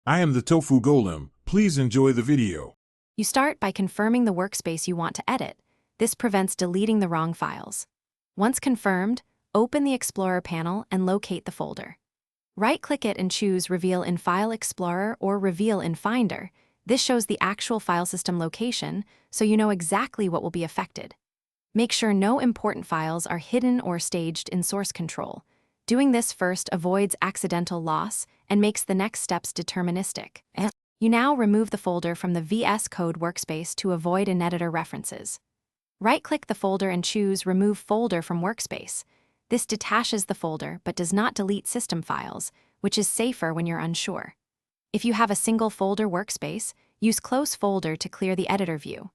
I am the Tofu Golem. Please enjoy the video. You start by confirming the workspace you want to edit. This prevents deleting the wrong files. Once confirmed, open the Explorer panel and locate the folder. Right-click it and choose Reveal in File Explorer or Reveal in Finder. This shows the actual file system location, so you know exactly what will be affected. Make sure no important files are hidden or staged in source control. Doing this first avoids accidental loss and makes the next steps deterministic. You now remove the folder from the VS Code workspace to avoid in-editor references. Right-click the folder and choose Remove Folder from Workspace. This detaches the folder but does not delete system files, which is safer when you're unsure. If you have a single folder workspace, use Close Folder to clear the editor view.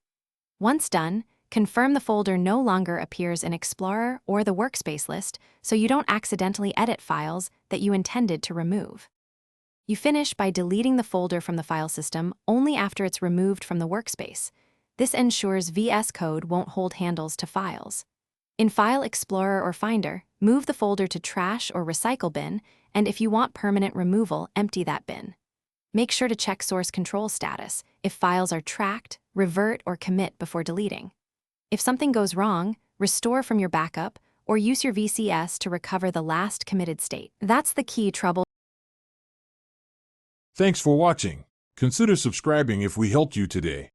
Once done, confirm the folder no longer appears in Explorer or the workspace list so you don't accidentally edit files that you intended to remove. You finish by deleting the folder from the file system only after it's removed from the workspace. This ensures VS Code won't hold handles to files. In File Explorer or Finder, move the folder to Trash or Recycle bin, and if you want permanent removal, empty that bin. Make sure to check source control status if files are tracked, revert, or commit before deleting. If something goes wrong, restore from your backup or use your VCS to recover the last committed state. That's the key trouble. Thanks for watching. Consider subscribing if we helped you today.